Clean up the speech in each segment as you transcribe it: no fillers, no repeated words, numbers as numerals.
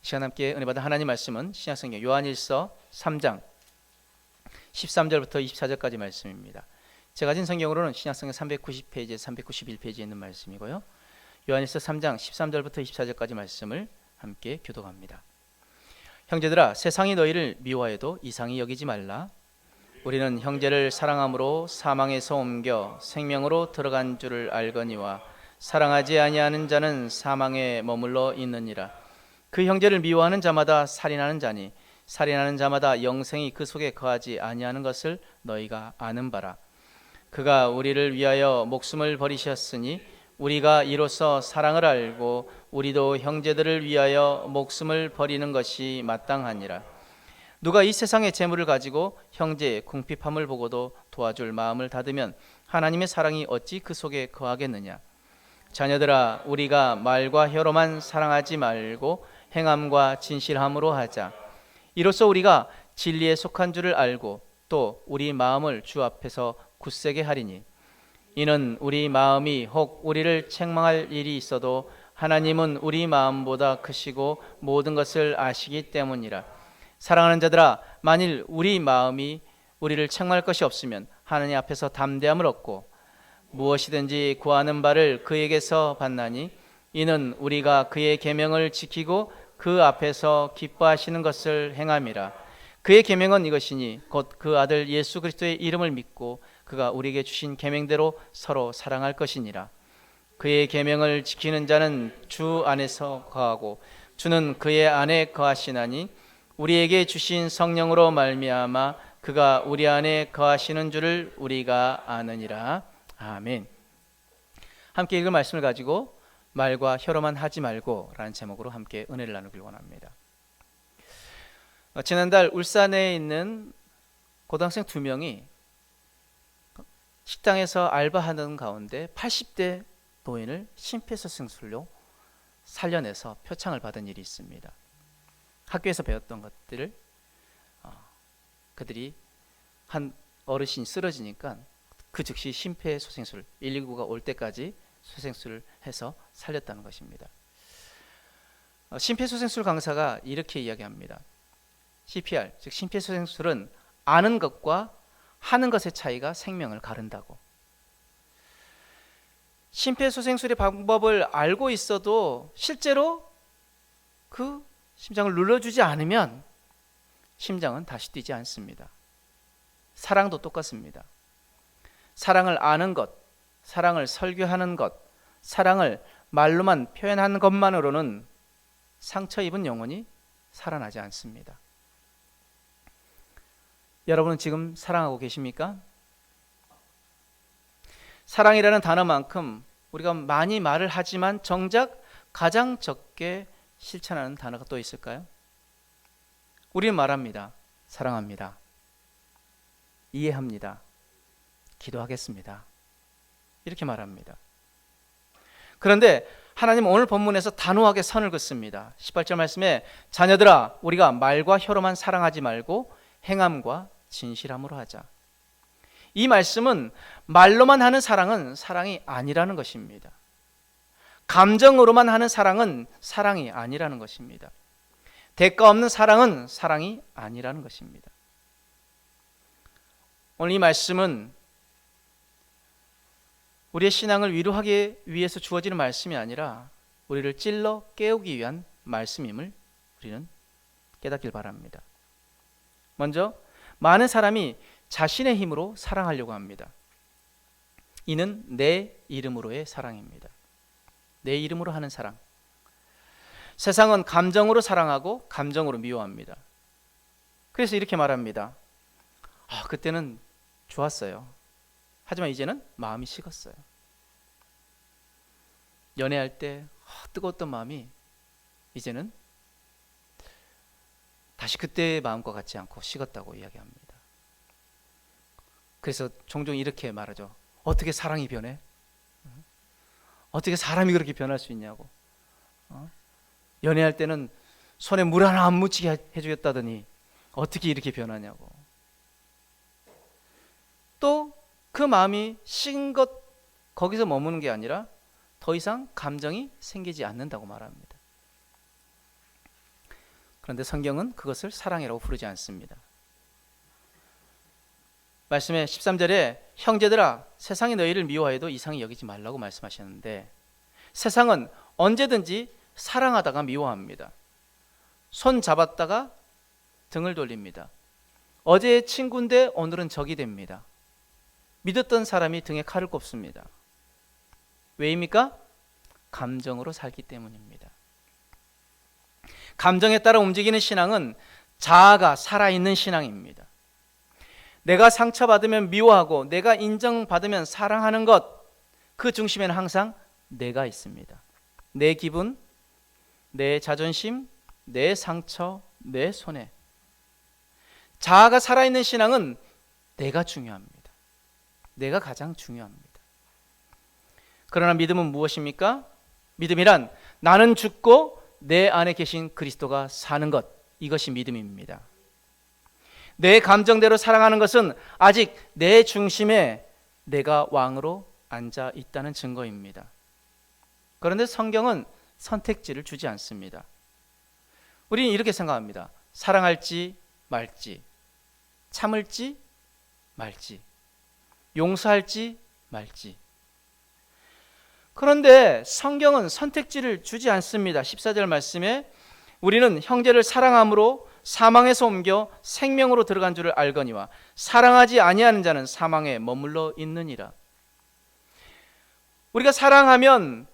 시간 함께 은혜 받은 하나님 말씀은 신약성경 요한일서 3장 13절부터 24절까지 말씀입니다. 제가 가진 성경으로는 신약성경 390페이지, 391페이지에 있는 말씀이고요. 요한일서 3장 13절부터 24절까지 말씀을 함께 교독합니다. 형제들아, 세상이 너희를 미워해도 이상히 여기지 말라. 우리는 형제를 사랑함으로 사망에서 옮겨 생명으로 들어간 줄을 알거니와 사랑하지 아니하는 자는 사망에 머물러 있느니라. 그 형제를 미워하는 자마다 살인하는 자니 살인하는 자마다 영생이 그 속에 거하지 아니하는 것을 너희가 아는 바라. 그가 우리를 위하여 목숨을 버리셨으니 우리가 이로써 사랑을 알고 우리도 형제들을 위하여 목숨을 버리는 것이 마땅하니라. 누가 이 세상의 재물을 가지고 형제의 궁핍함을 보고도 도와줄 마음을 닫으면 하나님의 사랑이 어찌 그 속에 거하겠느냐. 자녀들아, 우리가 말과 혀로만 사랑하지 말고 행함과 진실함으로 하자. 이로써 우리가 진리에 속한 줄을 알고 또 우리 마음을 주 앞에서 굳세게 하리니, 이는 우리 마음이 혹 우리를 책망할 일이 있어도 하나님은 우리 마음보다 크시고 모든 것을 아시기 때문이라. 사랑하는 자들아, 만일 우리 마음이 우리를 책망할 것이 없으면 하나님 앞에서 담대함을 얻고 무엇이든지 구하는 바를 그에게서 받나니, 이는 우리가 그의 계명을 지키고 그 앞에서 기뻐하시는 것을 행함이라. 그의 계명은 이것이니 곧 그 아들 예수 그리스도의 이름을 믿고 그가 우리에게 주신 계명대로 서로 사랑할 것이니라. 그의 계명을 지키는 자는 주 안에서 거하고 주는 그의 안에 거하시나니, 우리에게 주신 성령으로 말미암아 그가 우리 안에 거하시는 줄을 우리가 아느니라. 아멘. 함께 읽을 말씀을 가지고 말과 혀로만 하지 말고 라는 제목으로 함께 은혜를 나누길 원합니다. 지난달 울산에 있는 고등학생 2명이 식당에서 알바하는 가운데 80대 노인을 심폐소생술로 살려내서 표창을 받은 일이 있습니다. 학교에서 배웠던 것들을 그들이 한 어르신이 쓰러지니까 그 즉시 심폐소생술 119가 올 때까지 소생술을 해서 살렸다는 것입니다. 심폐소생술 강사가 이렇게 이야기합니다. CPR, 즉 심폐소생술은 아는 것과 하는 것의 차이가 생명을 가른다고. 심폐소생술의 방법을 알고 있어도 실제로 그 심장을 눌러주지 않으면 심장은 다시 뛰지 않습니다. 사랑도 똑같습니다. 사랑을 아는 것, 사랑을 설교하는 것, 사랑을 말로만 표현하는 것만으로는 상처 입은 영혼이 살아나지 않습니다. 여러분은 지금 사랑하고 계십니까? 사랑이라는 단어만큼 우리가 많이 말을 하지만 정작 가장 적게 실천하는 단어가 또 있을까요? 우리는 말합니다. 사랑합니다. 이해합니다. 기도하겠습니다. 이렇게 말합니다. 그런데 하나님은 오늘 본문에서 단호하게 선을 긋습니다. 18절 말씀에 자녀들아, 우리가 말과 혀로만 사랑하지 말고 행함과 진실함으로 하자. 이 말씀은 말로만 하는 사랑은 사랑이 아니라는 것입니다. 감정으로만 하는 사랑은 사랑이 아니라는 것입니다. 대가 없는 사랑은 사랑이 아니라는 것입니다. 오늘 이 말씀은 우리의 신앙을 위로하기 위해서 주어지는 말씀이 아니라 우리를 찔러 깨우기 위한 말씀임을 우리는 깨닫길 바랍니다. 먼저 많은 사람이 자신의 힘으로 사랑하려고 합니다. 이는 내 이름으로의 사랑입니다. 내 이름으로 하는 사랑. 세상은 감정으로 사랑하고 감정으로 미워합니다. 그래서 이렇게 말합니다. 그때는 좋았어요. 하지만 이제는 마음이 식었어요. 연애할 때 뜨거웠던 마음이 이제는 다시 그때의 마음과 같지 않고 식었다고 이야기합니다. 그래서 종종 이렇게 말하죠. 어떻게 사랑이 변해? 어떻게 사람이 그렇게 변할 수 있냐고. 연애할 때는 손에 물 하나 안 묻히게 해주겠다더니 어떻게 이렇게 변하냐고. 또 그 마음이 식은 것 거기서 머무는 게 아니라 더 이상 감정이 생기지 않는다고 말합니다. 그런데 성경은 그것을 사랑이라고 부르지 않습니다. 말씀의 13절에 형제들아 세상이 너희를 미워해도 이상히 여기지 말라고 말씀하셨는데, 세상은 언제든지 사랑하다가 미워합니다. 손 잡았다가 등을 돌립니다. 어제의 친구인데 오늘은 적이 됩니다. 믿었던 사람이 등에 칼을 꼽습니다. 왜입니까? 감정으로 살기 때문입니다. 감정에 따라 움직이는 신앙은 자아가 살아있는 신앙입니다. 내가 상처받으면 미워하고 내가 인정받으면 사랑하는 것, 그 중심에는 항상 내가 있습니다. 내 기분, 내 자존심, 내 상처, 내 손해. 자아가 살아있는 신앙은 내가 중요합니다. 내가 가장 중요합니다. 그러나 믿음은 무엇입니까? 믿음이란 나는 죽고 내 안에 계신 그리스도가 사는 것, 이것이 믿음입니다. 내 감정대로 사랑하는 것은 아직 내 중심에 내가 왕으로 앉아 있다는 증거입니다. 그런데 성경은 선택지를 주지 않습니다. 우리는 이렇게 생각합니다. 사랑할지 말지, 참을지 말지, 용서할지 말지. 그런데 성경은 선택지를 주지 않습니다. 14절 말씀에 우리는 형제를 사랑함으로 사망에서 옮겨 생명으로 들어간 줄을 알거니와 사랑하지 아니하는 자는 사망에 머물러 있느니라. 우리가 사랑하면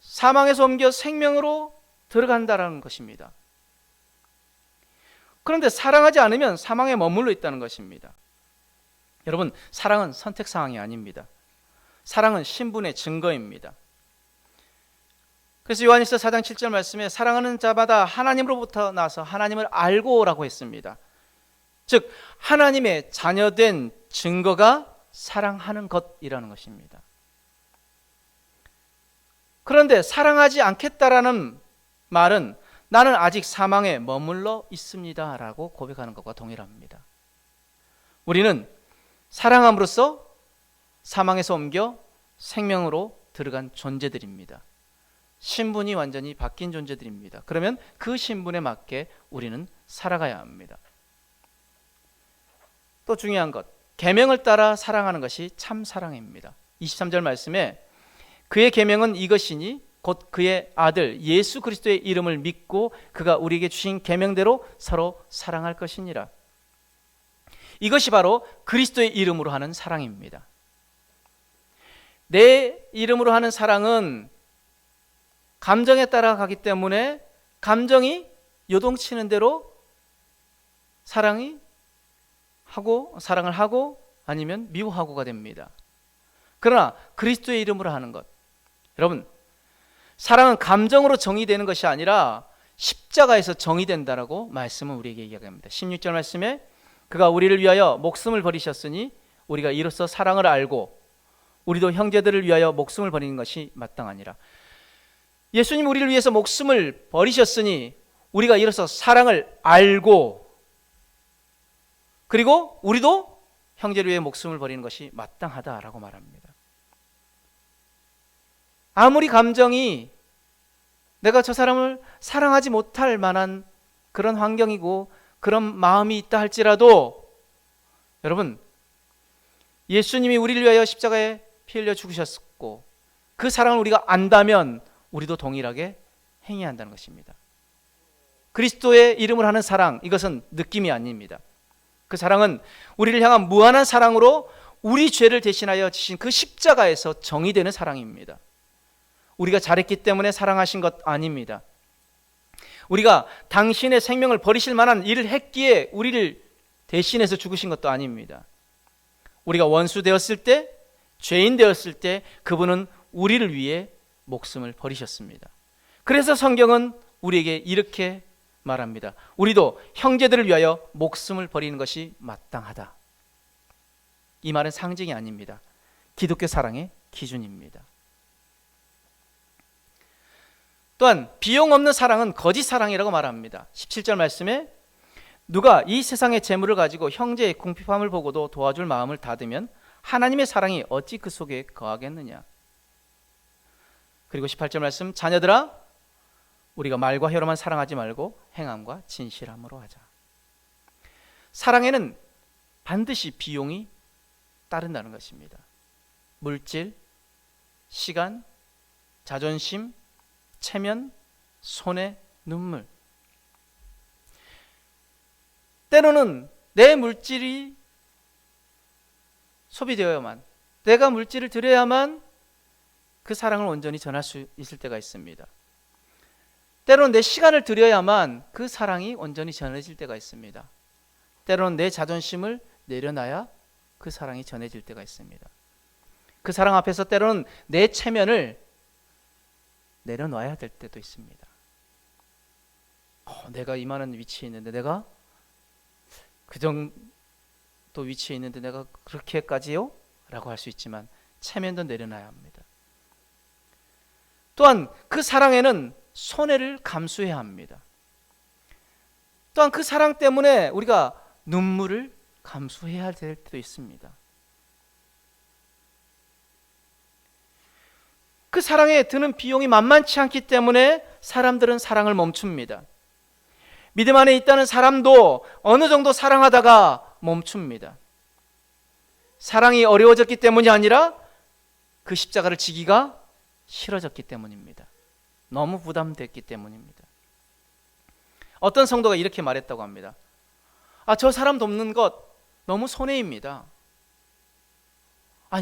사망에서 옮겨 생명으로 들어간다는 것입니다. 그런데 사랑하지 않으면 사망에 머물러 있다는 것입니다. 여러분, 사랑은 선택사항이 아닙니다. 사랑은 신분의 증거입니다. 그래서 요한일서 4장 7절 말씀에 사랑하는 자마다 하나님으로부터 나서 하나님을 알고라고 했습니다. 즉 하나님의 자녀된 증거가 사랑하는 것이라는 것입니다. 그런데 사랑하지 않겠다라는 말은 나는 아직 사망에 머물러 있습니다 라고 고백하는 것과 동일합니다. 우리는 사랑함으로써 사망에서 옮겨 생명으로 들어간 존재들입니다. 신분이 완전히 바뀐 존재들입니다. 그러면 그 신분에 맞게 우리는 살아가야 합니다. 또 중요한 것, 계명을 따라 사랑하는 것이 참 사랑입니다. 23절 말씀에 그의 계명은 이것이니 곧 그의 아들 예수 그리스도의 이름을 믿고 그가 우리에게 주신 계명대로 서로 사랑할 것이니라. 이것이 바로 그리스도의 이름으로 하는 사랑입니다. 내 이름으로 하는 사랑은 감정에 따라 가기 때문에 감정이 요동치는 대로 사랑을 하고 아니면 미워하고가 됩니다. 그러나 그리스도의 이름으로 하는 것, 여러분, 사랑은 감정으로 정의되는 것이 아니라 십자가에서 정의된다라고 말씀은 우리에게 이야기합니다. 16절 말씀에 그가 우리를 위하여 목숨을 버리셨으니 우리가 이로써 사랑을 알고 우리도 형제들을 위하여 목숨을 버리는 것이 마땅하니라. 예수님 우리를 위해서 목숨을 버리셨으니 우리가 이로써 사랑을 알고 그리고 우리도 형제를 위해 목숨을 버리는 것이 마땅하다라고 말합니다. 아무리 감정이 내가 저 사람을 사랑하지 못할 만한 그런 환경이고 그런 마음이 있다 할지라도 여러분, 예수님이 우리를 위하여 십자가에 피 흘려 죽으셨고 그 사랑을 우리가 안다면 우리도 동일하게 행해야 한다는 것입니다. 그리스도의 이름을 하는 사랑, 이것은 느낌이 아닙니다. 그 사랑은 우리를 향한 무한한 사랑으로 우리 죄를 대신하여 지신 그 십자가에서 정의되는 사랑입니다. 우리가 잘했기 때문에 사랑하신 것 아닙니다. 우리가 당신의 생명을 버리실 만한 일을 했기에 우리를 대신해서 죽으신 것도 아닙니다. 우리가 원수 되었을 때, 죄인 되었을 때 그분은 우리를 위해 목숨을 버리셨습니다. 그래서 성경은 우리에게 이렇게 말합니다. 우리도 형제들을 위하여 목숨을 버리는 것이 마땅하다. 이 말은 상징이 아닙니다. 기독교 사랑의 기준입니다. 또한 비용 없는 사랑은 거짓 사랑이라고 말합니다. 17절 말씀에 누가 이 세상의 재물을 가지고 형제의 궁핍함을 보고도 도와줄 마음을 닫으면 하나님의 사랑이 어찌 그 속에 거하겠느냐. 그리고 18절 말씀, 자녀들아 우리가 말과 혀로만 사랑하지 말고 행함과 진실함으로 하자. 사랑에는 반드시 비용이 따른다는 것입니다. 물질, 시간, 자존심, 체면, 손해, 눈물. 때로는 내 물질이 소비되어야만, 내가 물질을 드려야만 그 사랑을 온전히 전할 수 있을 때가 있습니다. 때로는 내 시간을 드려야만 그 사랑이 온전히 전해질 때가 있습니다. 때로는 내 자존심을 내려놔야 그 사랑이 전해질 때가 있습니다. 그 사랑 앞에서 때로는 내 체면을 내려놔야 될 때도 있습니다. 내가 이만한 위치에 있는데, 내가 그 정도 위치에 있는데 내가 그렇게까지요? 라고 할 수 있지만 체면도 내려놔야 합니다. 또한 그 사랑에는 손해를 감수해야 합니다. 또한 그 사랑 때문에 우리가 눈물을 감수해야 될 때도 있습니다. 그 사랑에 드는 비용이 만만치 않기 때문에 사람들은 사랑을 멈춥니다. 믿음 안에 있다는 사람도 어느 정도 사랑하다가 멈춥니다. 사랑이 어려워졌기 때문이 아니라 그 십자가를 지기가 싫어졌기 때문입니다. 너무 부담됐기 때문입니다. 어떤 성도가 이렇게 말했다고 합니다. 저 사람 돕는 것 너무 손해입니다.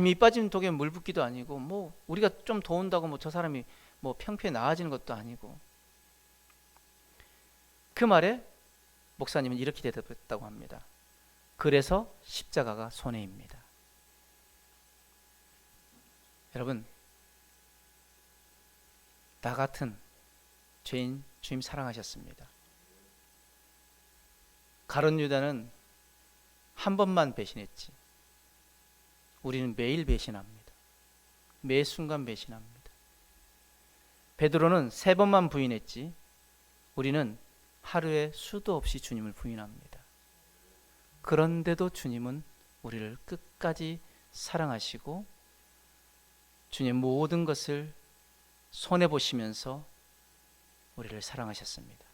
밑 빠진 독에 물 붓기도 아니고, 우리가 좀 도운다고 저 사람이 평피에 나아지는 것도 아니고. 그 말에 목사님은 이렇게 대답했다고 합니다. 그래서 십자가가 손해입니다. 여러분, 나 같은 죄인 주님 사랑하셨습니다. 가룟 유다는 한 번만 배신했지, 우리는 매일 배신합니다. 매 순간 배신합니다. 베드로는 3번만 부인했지, 우리는 하루에 수도 없이 주님을 부인합니다. 그런데도 주님은 우리를 끝까지 사랑하시고 주님의 모든 것을 손해보시면서 우리를 사랑하셨습니다.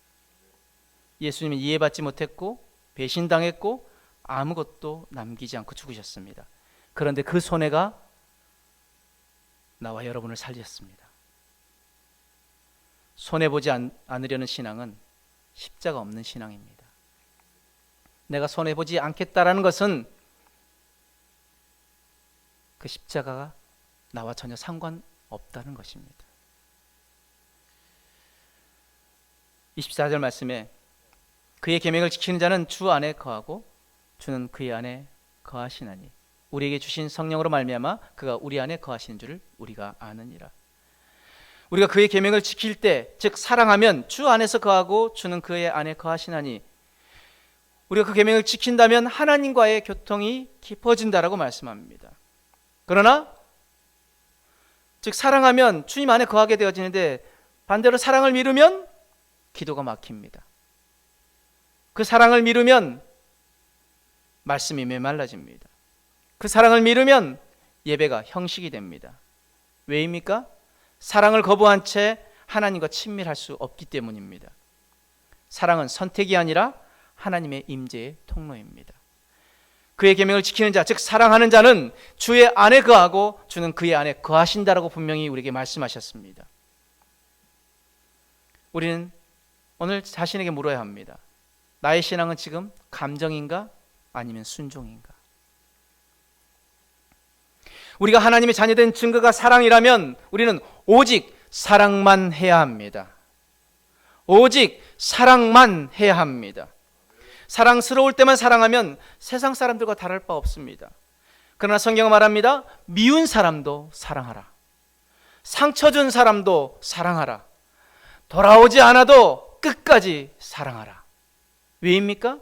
예수님은 이해받지 못했고 배신당했고 아무것도 남기지 않고 죽으셨습니다. 그런데 그 손해가 나와 여러분을 살렸습니다. 손해보지 않으려는 신앙은 십자가 없는 신앙입니다. 내가 손해보지 않겠다라는 것은 그 십자가가 나와 전혀 상관없다는 것입니다. 24절 말씀에 그의 계명을 지키는 자는 주 안에 거하고 주는 그의 안에 거하시나니 우리에게 주신 성령으로 말미암아 그가 우리 안에 거하시는 줄을 우리가 아느니라. 우리가 그의 계명을 지킬 때, 즉 사랑하면 주 안에서 거하고 주는 그의 안에 거하시나니, 우리가 그 계명을 지킨다면 하나님과의 교통이 깊어진다라고 말씀합니다. 그러나 즉 사랑하면 주님 안에 거하게 되어지는데, 반대로 사랑을 미루면 기도가 막힙니다. 그 사랑을 미루면 말씀이 메말라집니다. 그 사랑을 미루면 예배가 형식이 됩니다. 왜입니까? 사랑을 거부한 채 하나님과 친밀할 수 없기 때문입니다. 사랑은 선택이 아니라 하나님의 임재의 통로입니다. 그의 계명을 지키는 자, 즉 사랑하는 자는 주의 안에 거하고 주는 그의 안에 거하신다라고 분명히 우리에게 말씀하셨습니다. 우리는 오늘 자신에게 물어야 합니다. 나의 신앙은 지금 감정인가 아니면 순종인가? 우리가 하나님의 자녀된 증거가 사랑이라면 우리는 오직 사랑만 해야 합니다. 오직 사랑만 해야 합니다. 사랑스러울 때만 사랑하면 세상 사람들과 다를 바 없습니다. 그러나 성경은 말합니다. 미운 사람도 사랑하라. 상처 준 사람도 사랑하라. 돌아오지 않아도 끝까지 사랑하라. 왜입니까?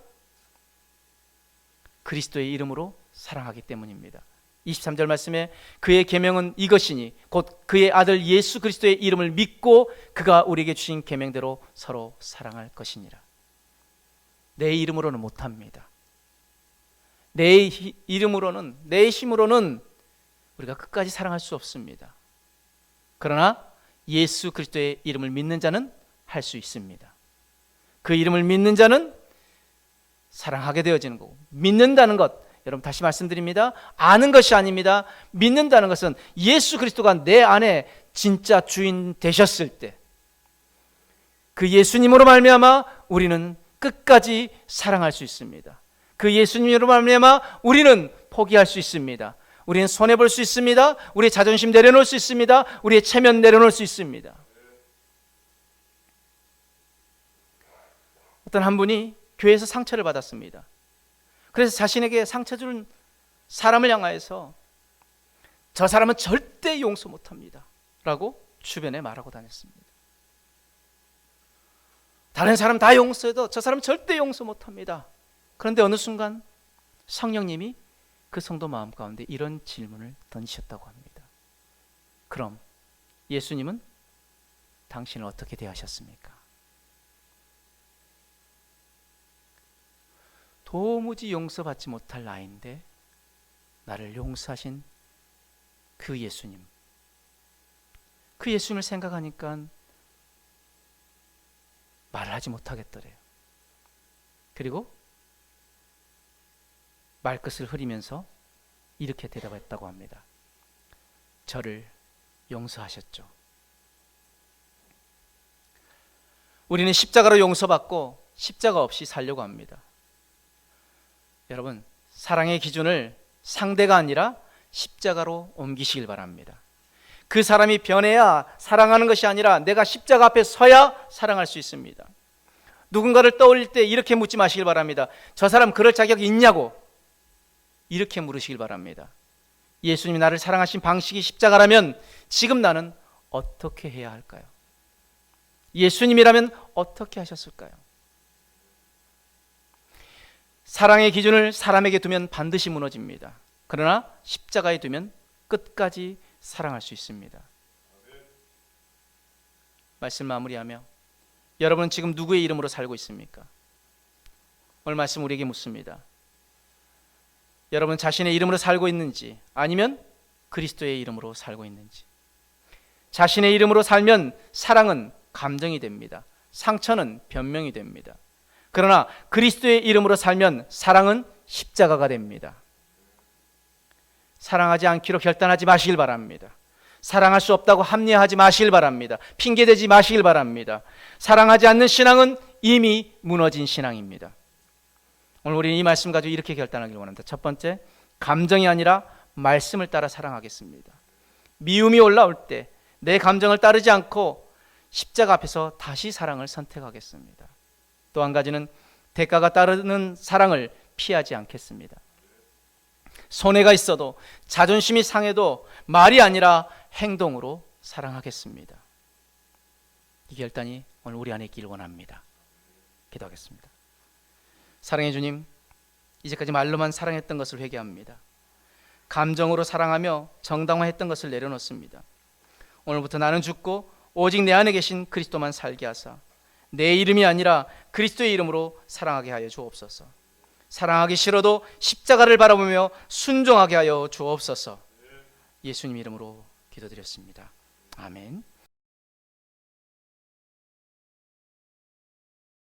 그리스도의 이름으로 사랑하기 때문입니다. 23절 말씀에 그의 계명은 이것이니 곧 그의 아들 예수 그리스도의 이름을 믿고 그가 우리에게 주신 계명대로 서로 사랑할 것이니라. 내 이름으로는 못합니다. 내 이름으로는, 내 힘으로는 우리가 끝까지 사랑할 수 없습니다. 그러나 예수 그리스도의 이름을 믿는 자는 할 할 수 있습니다. 그 이름을 믿는 자는 사랑하게 되어지는 거고, 믿는다는 것, 여러분 다시 말씀드립니다. 아는 것이 아닙니다. 믿는다는 것은 예수 그리스도가 내 안에 진짜 주인 되셨을 때, 그 예수님으로 말미암아 우리는 끝까지 사랑할 수 있습니다. 그 예수님으로 말미암아 우리는 포기할 수 있습니다. 우리는 손해볼 수 있습니다. 우리의 자존심 내려놓을 수 있습니다. 우리의 체면 내려놓을 수 있습니다. 어떤 한 분이 교회에서 상처를 받았습니다. 그래서 자신에게 상처 준 사람을 향하여서 저 사람은 절대 용서 못합니다 라고 주변에 말하고 다녔습니다. 다른 사람 다 용서해도 저 사람은 절대 용서 못합니다. 그런데 어느 순간 성령님이 그 성도 마음 가운데 이런 질문을 던지셨다고 합니다. 그럼 예수님은 당신을 어떻게 대하셨습니까? 도무지 용서받지 못할 나인데 나를 용서하신 그 예수님, 그 예수님을 생각하니까 말을 하지 못하겠더래요. 그리고 말끝을 흐리면서 이렇게 대답했다고 합니다. 저를 용서하셨죠. 우리는 십자가로 용서받고 십자가 없이 살려고 합니다. 여러분, 사랑의 기준을 상대가 아니라 십자가로 옮기시길 바랍니다. 그 사람이 변해야 사랑하는 것이 아니라 내가 십자가 앞에 서야 사랑할 수 있습니다. 누군가를 떠올릴 때 이렇게 묻지 마시길 바랍니다. 저 사람 그럴 자격이 있냐고 이렇게 물으시길 바랍니다. 예수님이 나를 사랑하신 방식이 십자가라면 지금 나는 어떻게 해야 할까요? 예수님이라면 어떻게 하셨을까요? 사랑의 기준을 사람에게 두면 반드시 무너집니다. 그러나 십자가에 두면 끝까지 사랑할 수 있습니다. 말씀 마무리하며, 여러분은 지금 누구의 이름으로 살고 있습니까? 오늘 말씀 우리에게 묻습니다. 여러분 자신의 이름으로 살고 있는지, 아니면 그리스도의 이름으로 살고 있는지. 자신의 이름으로 살면 사랑은 감정이 됩니다. 상처는 변명이 됩니다. 그러나 그리스도의 이름으로 살면 사랑은 십자가가 됩니다. 사랑하지 않기로 결단하지 마시길 바랍니다. 사랑할 수 없다고 합리화하지 마시길 바랍니다. 핑계대지 마시길 바랍니다. 사랑하지 않는 신앙은 이미 무너진 신앙입니다. 오늘 우리는 이 말씀 가지고 이렇게 결단하기를 원합니다. 첫 번째, 감정이 아니라 말씀을 따라 사랑하겠습니다. 미움이 올라올 때 내 감정을 따르지 않고 십자가 앞에서 다시 사랑을 선택하겠습니다. 또 한 가지는 대가가 따르는 사랑을 피하지 않겠습니다. 손해가 있어도, 자존심이 상해도 말이 아니라 행동으로 사랑하겠습니다. 이 결단이 오늘 우리 안에 있기를 원합니다. 기도하겠습니다. 사랑의 주님, 이제까지 말로만 사랑했던 것을 회개합니다. 감정으로 사랑하며 정당화했던 것을 내려놓습니다. 오늘부터 나는 죽고 오직 내 안에 계신 그리스도만 살게 하사 내 이름이 아니라 그리스도의 이름으로 사랑하게 하여 주옵소서. 사랑하기 싫어도 십자가를 바라보며 순종하게 하여 주옵소서. 예수님 이름으로 기도드렸습니다. 아멘.